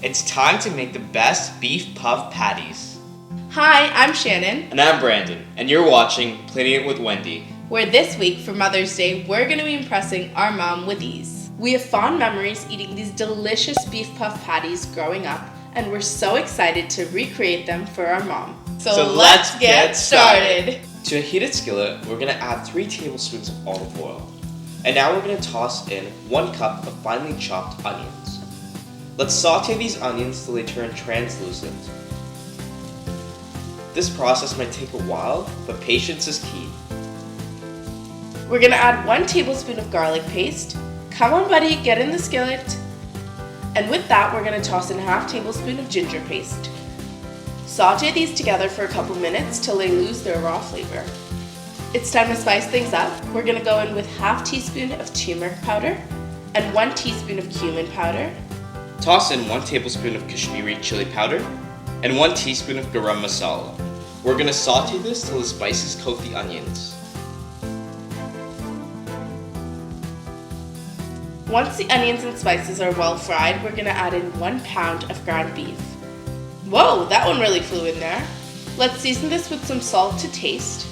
It's time to make the best beef puff patties. Hi, I'm Shannon. And I'm Brandon, and you're watching Plating It with Wendy. Where this week for Mother's Day, we're going to be impressing our mom with these. We have fond memories eating these delicious beef puff patties growing up, and we're so excited to recreate them for our mom. So let's get started. To a heated skillet, we're going to add 3 tablespoons of olive oil. And now we're going to toss in 1 cup of finely chopped onions. Let's saute these onions till they turn translucent. This process might take a while, but patience is key. We're going to add 1 tablespoon of garlic paste. Come on, buddy, get in the skillet. And with that, we're going to toss in ½ tablespoon of ginger paste. Saute these together for a couple minutes till they lose their raw flavor. It's time to spice things up. We're going to go in with ½ teaspoon of turmeric powder and 1 teaspoon of cumin powder. Toss in 1 tablespoon of Kashmiri chili powder and 1 teaspoon of garam masala. We're going to saute this till the spices coat the onions. Once the onions and spices are well fried, we're going to add in 1 pound of ground beef. Whoa, that one really flew in there. Let's season this with some salt to taste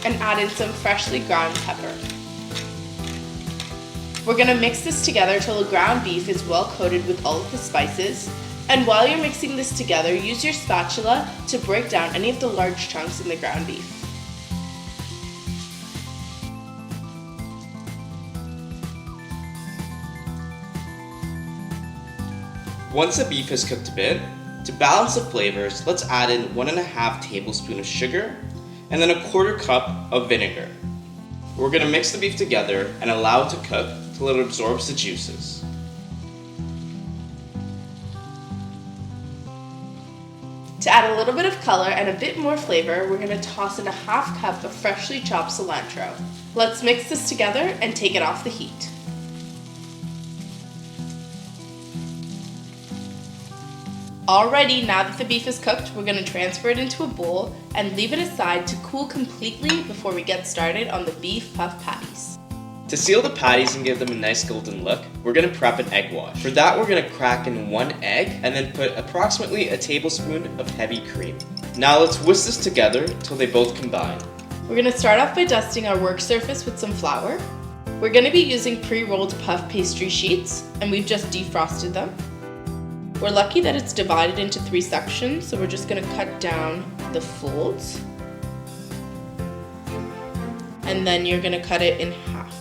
and add in some freshly ground pepper. We're going to mix this together till the ground beef is well coated with all of the spices. And while you're mixing this together, use your spatula to break down any of the large chunks in the ground beef. Once the beef is cooked a bit, to balance the flavors, let's add in 1½ tablespoon of sugar and then 1/4 cup of vinegar. We're going to mix the beef together and allow it to cook till it absorbs the juices. To add a little bit of color and a bit more flavor, we're going to toss in ½ cup of freshly chopped cilantro. Let's mix this together and take it off the heat. Alrighty, now that the beef is cooked, we're going to transfer it into a bowl and leave it aside to cool completely before we get started on the beef puff patties. To seal the patties and give them a nice golden look, we're going to prep an egg wash. For that, we're going to crack in 1 egg and then put approximately a tablespoon of heavy cream. Now let's whisk this together till they both combine. We're going to start off by dusting our work surface with some flour. We're going to be using pre-rolled puff pastry sheets, and we've just defrosted them. We're lucky that it's divided into 3 sections, so we're just going to cut down the folds. And then you're going to cut it in half.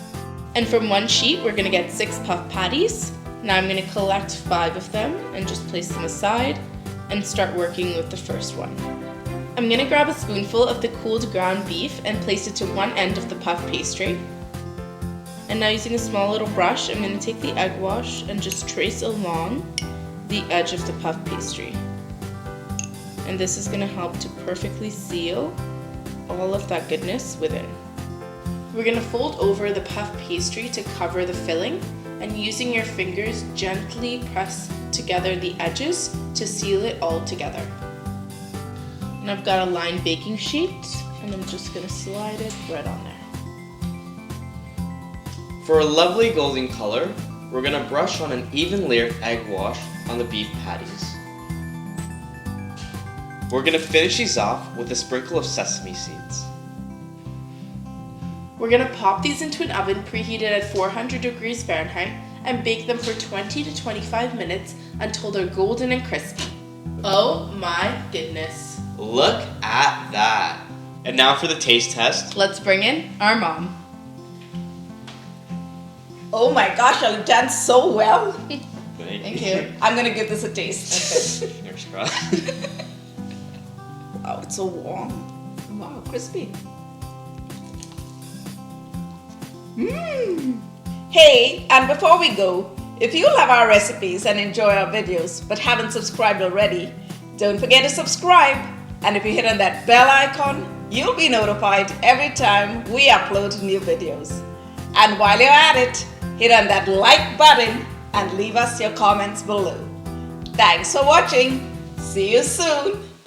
And from 1 sheet, we're going to get 6 puff patties. Now I'm going to collect 5 of them and just place them aside and start working with the first one. I'm going to grab a spoonful of the cooled ground beef and place it to one end of the puff pastry. And now using a small little brush, I'm going to take the egg wash and just trace along the edge of the puff pastry. And this is going to help to perfectly seal all of that goodness within. We're going to fold over the puff pastry to cover the filling, and using your fingers gently press together the edges to seal it all together. And I've got a lined baking sheet, and I'm just going to slide it right on there. For a lovely golden color, we're going to brush on an even layer of egg wash on the beef patties. We're going to finish these off with a sprinkle of sesame seeds. We're going to pop these into an oven preheated at 400 degrees Fahrenheit and bake them for 20 to 25 minutes until they're golden and crispy. Oh my goodness. Look at that! And now for the taste test. Let's bring in our mom. Oh my gosh, you've done so well. Thank you. I'm gonna give this a taste. Okay. Fingers crossed. Wow, it's so warm. Wow, crispy. Hey, and before we go, if you love our recipes and enjoy our videos but haven't subscribed already, don't forget to subscribe. And if you hit on that bell icon, you'll be notified every time we upload new videos. And while you're at it, hit on that like button and leave us your comments below. Thanks for watching. See you soon.